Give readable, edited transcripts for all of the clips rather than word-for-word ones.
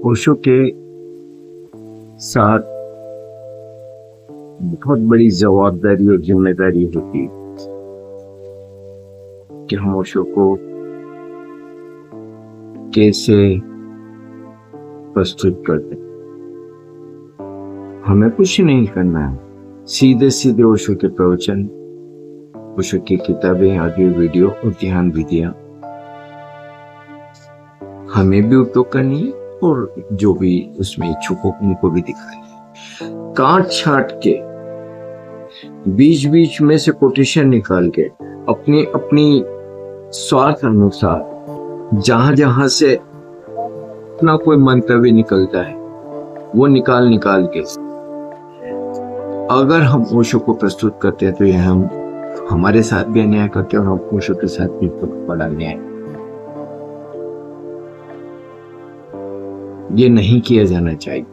ओशो के साथ बहुत बड़ी जवाबदारी और जिम्मेदारी होती है कि हम ओशो को कैसे प्रस्तुत करते। हमें कुछ नहीं करना है, सीधे सीधे ओशो के प्रवचन, ओशो की किताबें, ऑडियो वीडियो और ध्यान विधियां हमें भी उपयोग करनी है और जो भी उसमें इच्छुक हो उनको भी दिखानी। काट छाट के बीच बीच में से कोटेशन निकाल के अपनी अपनी स्वार्थ अनुसार जहां जहां से अपना कोई मंतव्य निकलता है वो निकाल के अगर हम ओशो को प्रस्तुत करते हैं तो यह हम हमारे साथ भी अन्याय करते हैं और हम ओशो के साथ भी बड़ा अन्याय। ये नहीं किया जाना चाहिए।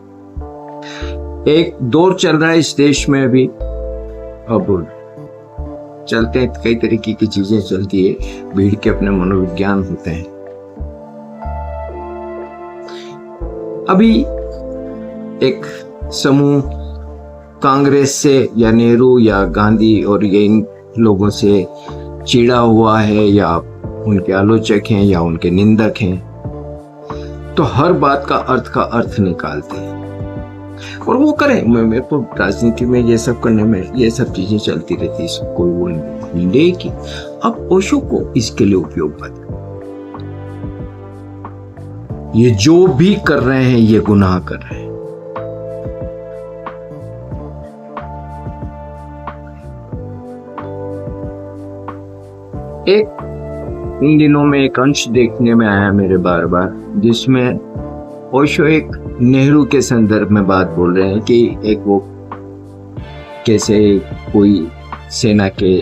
एक दौर चल रहा है इस देश में अभी, अब चलते हैं कई तरीके की चीजें चलती है, भीड़ के अपने मनोविज्ञान होते हैं। अभी एक समूह कांग्रेस से या नेहरू या गांधी और ये इन लोगों से चिढ़ा हुआ है या उनके आलोचक हैं या उनके निंदक हैं, तो हर बात का अर्थ निकालते हैं और वो करें। मेरे को राजनीति में ये सब करने में ये सब चीजें चलती रहती है, कोई वो नहीं। लेकिन अब ओशो को इसके लिए उपयोग मत। ये जो भी कर रहे हैं ये गुनाह कर रहे हैं। एक इन दिनों में एक अंश देखने में आया मेरे बार जिसमें ओशो एक नेहरू के संदर्भ में बात बोल रहे हैं कि एक वो कैसे कोई सेना के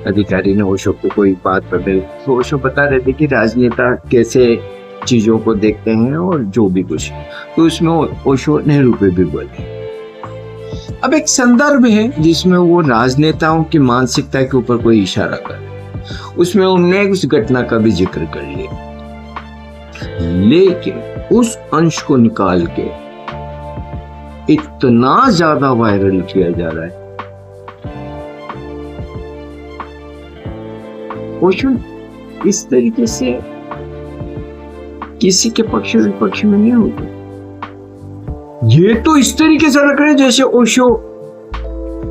अधिकारी ने ओशो को कोई बात पकड़ी, तो ओशो बता रहे थे कि राजनेता कैसे चीजों को देखते हैं और जो भी कुछ, तो उसमें ओशो नेहरू पे भी बोले। अब एक संदर्भ है जिसमें वो राजनेताओं की मानसिकता के ऊपर कोई इशारा कर, उसमें उन्होंने उस घटना का भी जिक्र कर लिया, लेकिन उस अंश को निकाल के इतना ज्यादा वायरल किया जा रहा है। ओशो इस तरीके से किसी के पक्ष विपक्ष में नहीं होते। ये तो इस तरीके से रख रहे हैं जैसे ओशो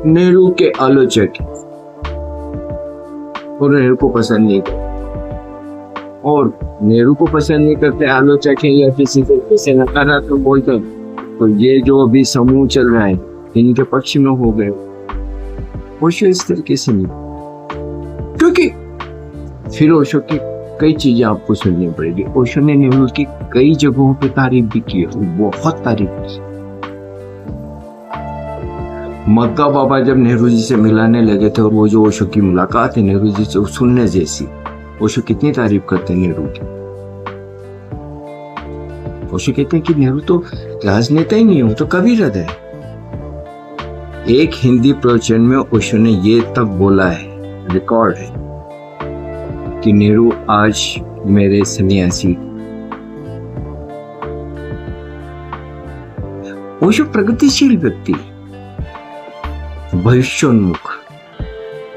नेहरू के आलोचक और नेहरू को पसंद नहीं करते, और नेहरू को पसंद नहीं करते आलोचक है या किसी तरीके से नकारात्मक बोलते हैं, तो ये जो अभी समूह चल रहा है इनके पक्ष में हो गए। ओशो इस तरीके से नहीं, क्योंकि फिर ओशो की कई चीजें आपको सुननी पड़ेगी। ओशो ने नेहरू की कई जगहों पे तारीफ भी की, बहुत तारीफ की। मक्का बाबा जब नेहरू जी से मिलाने लगे थे और वो जो ओशो की मुलाकात है नेहरू जी से सुनने जैसी, ओशो कितनी तारीफ करते हैं नेहरू की। ओशो कहते हैं कि नेहरू तो राजनेता ही नहीं हो, तो कवि हृदय है। एक हिंदी प्रवचन में ओशो ने ये तक बोला है, रिकॉर्ड है, कि नेहरू आज मेरे सन्यासी। ओशो प्रगतिशील व्यक्ति, भविष्योन्मुख,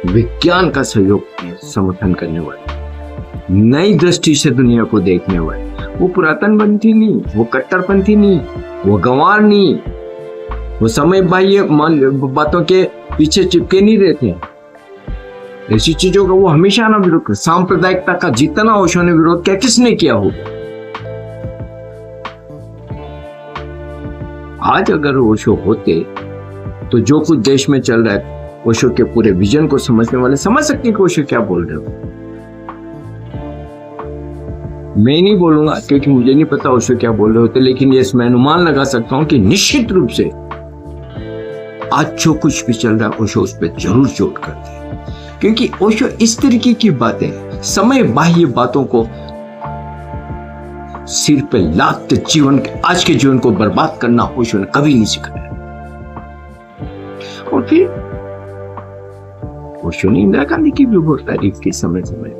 विज्ञान का सहयोग समर्थन करने वाले, नई दृष्टि से दुनिया को देखने वाले। वो पुरातनपंथी नहीं, वो कट्टरपंथी नहीं, वो गंवार नहीं, वो समय बाह्य बातों के पीछे चिपके नहीं रहते। ऐसी चीजों का वो हमेशा ना विरोध कर। सांप्रदायिकता का जितना ओशो ने विरोध किया, किसने किया होगा? आज अगर ओशो होते तो जो कुछ देश में चल रहा है, ओशो के पूरे विजन को समझने वाले समझ सकते हैं कि ओशो क्या बोल रहे हो। मैं नहीं बोलूंगा क्योंकि मुझे नहीं पता ओशो क्या बोल रहे होते, लेकिन ये मैं अनुमान लगा सकता हूं कि निश्चित रूप से आज जो कुछ भी चल रहा है ओशो उस पर जरूर चोट करते हैं, क्योंकि ओशो इस तरीके की बातें, समय बाह्य बातों को सिर पे लादते जीवन के, आज के जीवन को बर्बाद करना ओशो ने कभी नहीं सिखाया। और फिर ओशो ने इंदिरा गांधी की भी बहुत तारीफ की समय समय।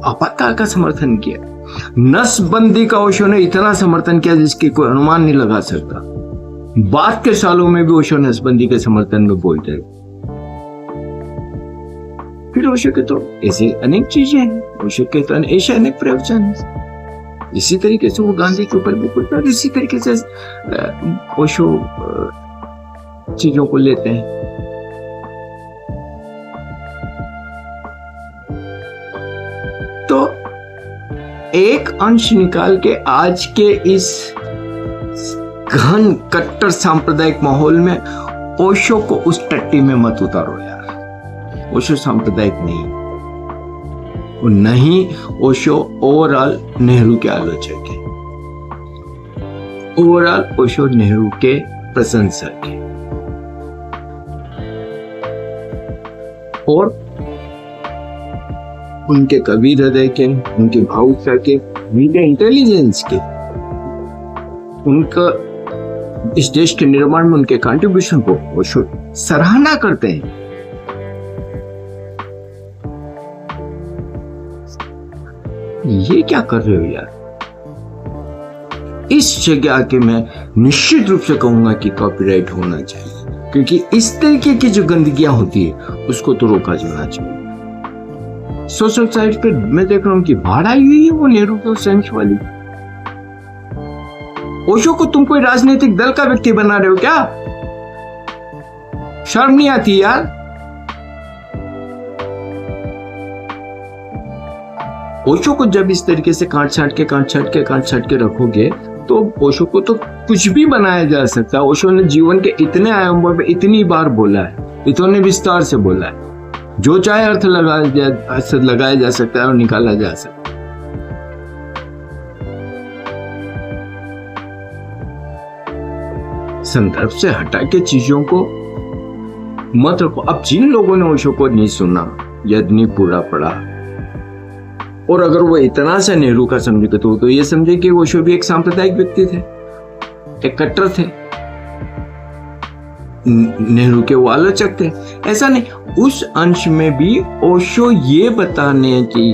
आपातकाल का समर्थन किया, नसबंदी का ओशो ने इतना समर्थन किया जिसकी कोई अनुमान नहीं लगा सकता। बाद के सालों में भी ओशो नसबंदी के समर्थन में बोलते रहे। फिर ओशो के तो ऐसी अनेक चीजें हैं, ओशो के तो ऐसे अनेक प्रवचन हैं। इसी तरीके से वो गांधी के ऊपर भी बोलता है, इसी तरीके से ओशो चीजों को लेते हैं। तो एक अंश निकाल के आज के इस घन कट्टर सांप्रदायिक माहौल में ओशो को उस टट्टी में मत उतारो यार। ओशो सांप्रदायिक नहीं, और नहीं ओशो ओवरऑल नेहरू के आलोचक है, ओवरऑल ओशो नेहरू के प्रशंसक है। और उनके कवि हृदय के, उनके भावुकता के, उनके इंटेलिजेंस के, उनका इस देश के निर्माण में उनके कंट्रीब्यूशन को ओशो सराहना करते हैं। ये क्या कर रहे हो यार? इस जगह के मैं निश्चित रूप से कहूंगा कि कॉपीराइट होना चाहिए, क्योंकि इस तरीके की जो गंदगियां होती है उसको तो रोका जाना चाहिए। सोशल साइट पे मैं देख रहा हूं कि बाढ़ आई हुई है वो नेहरू के सेंस वाली। ओशो को तुम कोई राजनीतिक दल का व्यक्ति बना रहे हो क्या? शर्म नहीं आती यार? ओशो को जब इस तरीके से काट छाट के रखोगे तो ओशो को तो कुछ भी बनाया जा सकता है। ओशो ने जीवन के इतने आयामों पे इतनी बार बोला है, इतने विस्तार से बोला है, जो चाहे अर्थ लगाया जा सकता है और निकाला जा सकता है। संदर्भ से हटा के चीजों को मत रखो। अब जिन लोगों ने ओशो को नहीं सुना या नहीं पूरा पढ़ा, और अगर वो इतना सा नेहरू का समझे तो ये समझे कि ओशो भी एक सांप्रदायिक व्यक्ति थे, एक कट्टर थे, नेहरू के वो आलोचक थे। ऐसा नहीं, उस अंश में भी ओशो ये बताने की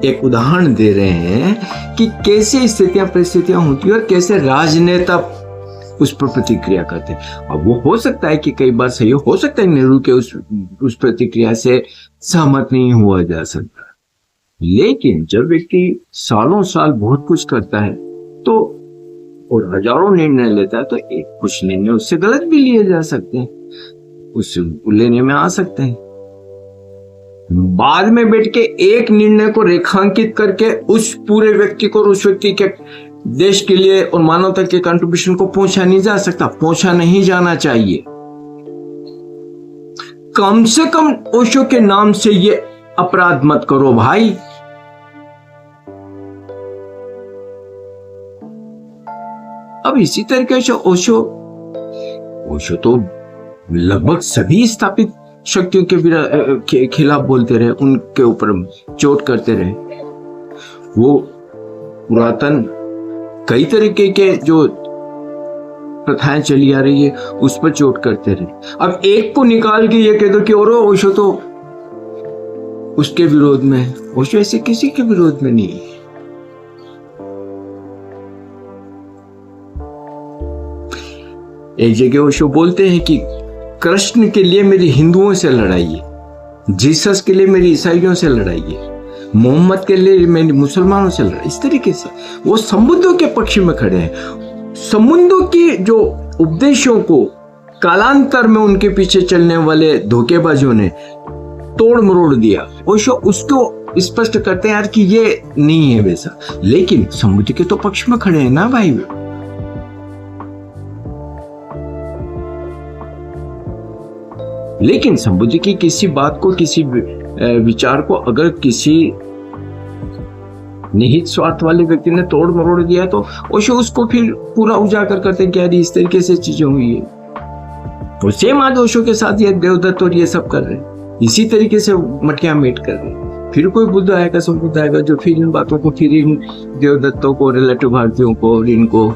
एक उदाहरण दे रहे हैं कि कैसे स्थितियां परिस्थितियां होती है और कैसे राजनेता उस पर प्रतिक्रिया करते हैं। अब वो हो सकता है कि कई बार सही हो सकता है नेहरू के उस प्रतिक्रिया से सहमत नहीं हुआ जा सकता, लेकिन जब व्यक्ति सालों साल बहुत कुछ करता है तो और हजारों निर्णय लेता है तो एक कुछ निर्णय उससे गलत भी लिए जा सकते हैं, उससे लेने में आ सकते हैं। बाद में बैठ के एक निर्णय को रेखांकित करके उस पूरे व्यक्ति को, उस व्यक्ति के देश के लिए और मानवता के कंट्रीब्यूशन को पहुंचा नहीं जा सकता, पहुंचा नहीं जाना चाहिए। कम से कम ओशो के नाम से ये अपराध मत करो भाई। अब इसी तरीके से ओशो तो लगभग सभी स्थापित शक्तियों के खिलाफ बोलते रहे, उनके ऊपर चोट करते रहे। वो पुरातन कई तरीके के जो प्रथाएं चली आ रही है उस पर चोट करते रहे। अब एक को निकाल के ये कह दो कि और ओशो तो उसके विरोध में है। ओशो ऐसे किसी के विरोध में नहीं है। एक जगह ओशो बोलते हैं कि कृष्ण के लिए मेरी हिंदुओं से लड़ाई है, जीसस के लिए मेरी ईसाइयों से लड़ाई है, मोहम्मद के लिए मेरी मुसलमानों से लड़ाई। इस तरीके से वो संबंधों के पक्ष में खड़े हैं। संबंधों की जो उपदेशों को कालांतर में उनके पीछे चलने वाले धोखेबाजों ने तोड़ मरोड़ दिया। ओशो उसको स्पष्ट करते हैं यार कि ये नहीं है वैसा, लेकिन संबंध के तो पक्ष में खड़े हैं ना भाई। लेकिन संबुद्धि की किसी बात को, किसी विचार को अगर किसी निहित स्वार्थ वाले व्यक्ति ने तोड़ मरोड़ दिया तो ओशो उसको फिर पूरा उजागर करते हैं कि यार इस तरीके से चीजें हुई है। तो सेम आज ओशो के साथ ये देवदत्त और ये सब कर रहे हैं, इसी तरीके से मटकियां मेट कर रहे हैं। फिर कोई बुद्ध आएगा, सब बुद्ध आएगा जो फिर इन बातों को, फिर इन देवदत्तों को, रिलेटिव भारतीयों को और इनको,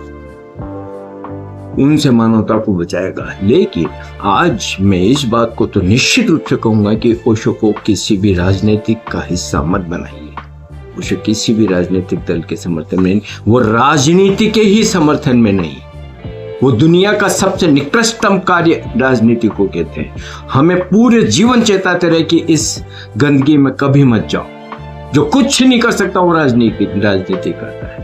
उनसे मानवता को बचाएगा। लेकिन आज मैं इस बात को तो निश्चित रूप से कहूंगा कि ओशो को किसी भी राजनीतिक का हिस्सा मत बनाइए। ओशो किसी भी राजनीतिक दल के समर्थन में नहीं, वो राजनीति के ही समर्थन में नहीं, वो दुनिया का सबसे निकृष्टतम कार्य राजनीति को कहते हैं। हमें पूरे जीवन चेताते रहे कि इस गंदगी में कभी मत जाओ। जो कुछ नहीं कर सकता वो राजनीति करता है।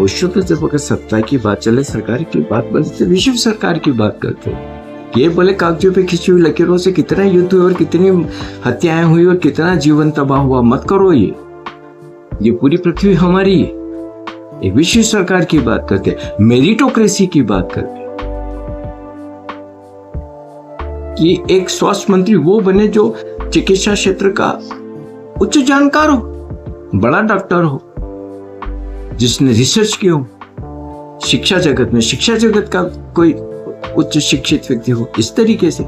ओशो तो जब अगर सत्ता की बात चले, सरकार की बात बनती, विश्व सरकार की बात करते हैं। ये बोले कागजों पे खिंची हुई लकीरों से कितना युद्ध हुए और कितनी हत्याएं हुई और कितना जीवन तबाह हुआ, मत करो। ये पूरी पृथ्वी हमारी है। एक विश्व सरकार की बात करते, मेरिटोक्रेसी की बात करते कि एक स्वास्थ्य मंत्री वो बने जो चिकित्सा क्षेत्र का उच्च जानकार हो, बड़ा डॉक्टर हो, जिसने रिसर्च की हो शिक्षा जगत का कोई उच्च शिक्षित व्यक्ति हो, इस तरीके से।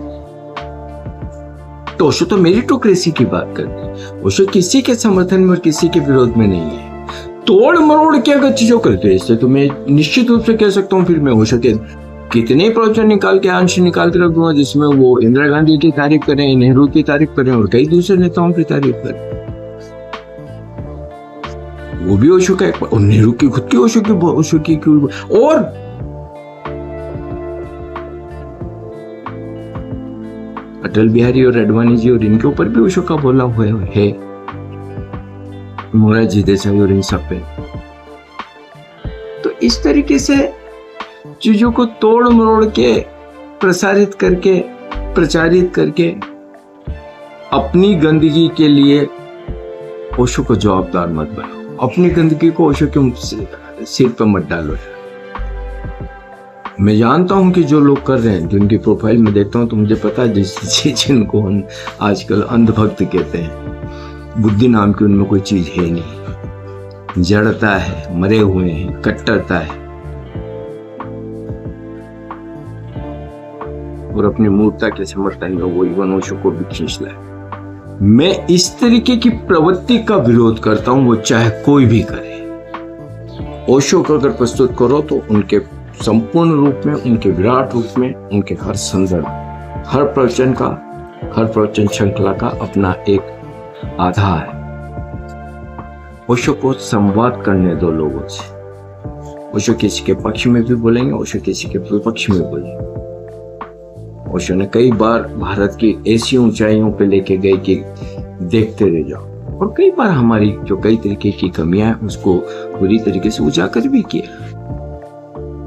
तो ओशो तो मेरिटोक्रेसी की बात करते हैं। ओशो किसी के समर्थन में और किसी के विरोध में नहीं है। तोड़ मरोड़ के अगर चीजों करते हैं, इससे तो मैं निश्चित रूप से कह सकता हूँ, फिर मैं ओशो के कितने प्रवचन निकाल के अंश निकाल के रख दूंगा जिसमें वो इंदिरा गांधी की तारीफ करें, नेहरू की तारीफ करें और कई दूसरे नेताओं की तारीफ करें। वो भी ओशो का एक, और नेहरू की खुद की ओशो की और अटल बिहारी और अडवाणी जी और इनके ऊपर भी ओशो का बोला हुआ है, मोरारजी देसाई और इन सब पे। तो इस तरीके से चीजों को तोड़ मरोड़ के प्रचारित करके अपनी गंदगी के लिए ओशो को जवाबदार मत बनाओ। अपनी गंदगी को ओशो के सिर पर मत डालो। मैं जानता हूं कि जो लोग कर रहे हैं, जिनकी प्रोफाइल में देखता हूं तो मुझे पता है जिनको हम आजकल अंधभक्त कहते हैं, बुद्धि नाम की उनमें कोई चीज है नहीं, जड़ता है, मरे हुए हैं, कट्टरता है और अपनी मूर्खता के समर्थन में वो इवन ओशो को भी खींच लाए। मैं इस तरीके की प्रवृत्ति का विरोध करता हूं, वो चाहे कोई भी करे। ओशो को अगर प्रस्तुत करो तो उनके संपूर्ण रूप में, उनके विराट रूप में, उनके हर संदर्भ, हर प्रवचन श्रृंखला का अपना एक आधार है। ओशो को संवाद करने दो लोगों से। ओशो किसी के पक्ष में भी बोलेंगे, ओशो किसी के विपक्ष में बोलेंगे। ओशो ने कई बार भारत की ऐसी ऊंचाइयों पे लेके गए कि देखते रह जाओ, और कई बार हमारी जो कई तरीके की कमियां हैं उसको पूरी तरीके से उजागर भी किया।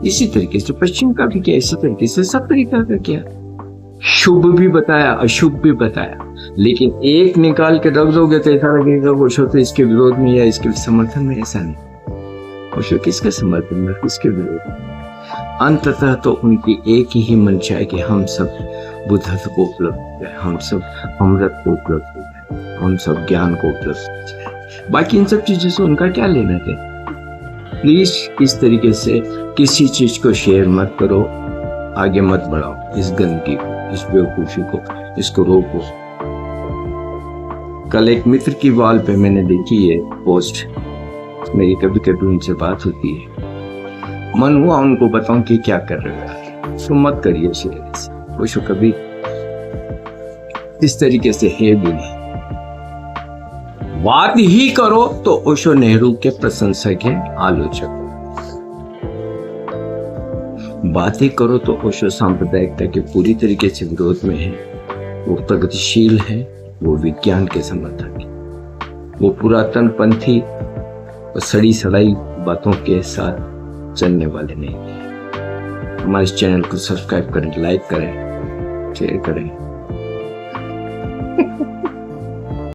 इसी तरीके से पश्चिम का भी किया, इसी तरीके से सब तरीका का किया, शुभ भी बताया, अशुभ भी बताया। लेकिन एक निकाल के रख दोगे तो ऐसा लगेगा ओशो तो इसके विरोध में या इसके समर्थन में। ऐसा नहीं, ओशो किसके समर्थन में, किसके विरोध में। अंततः तो उनकी एक ही मंशा है कि हम सब बुद्धत्व को उपलब्ध हो जाए, हम सब अमृत को उपलब्ध हो जाए, हम सब ज्ञान को उपलब्ध हो जाए। बाकी इन सब चीजों से उनका क्या लेना है। प्लीज इस तरीके से किसी चीज को शेयर मत करो, आगे मत बढ़ाओ इस गंदगी को, इस बेवकूफी को, इसको रोको। कल एक मित्र की वॉल पे मैंने देखी है पोस्ट, मेरी कभी कभी उनसे बात होती है, मन हुआ उनको बताऊं कि क्या कर रहे हो, तो मत करिए शेयर। ओशो कभी इस तरीके से है भी नहीं। बात ही करो तो ओशो नेहरू के प्रशंसक हैं, आलोचक। बात ही करो तो ओशो सांप्रदायिकता के पूरी तरीके से विरोध में है, वो प्रगतिशील है, वो विज्ञान के समर्थक है, वो पुरातन पंथी और सड़ी सड़ाई बातों के साथ चलने वाले नहीं है। हमारे इस चैनल को सब्सक्राइब करें, लाइक करें, शेयर करें।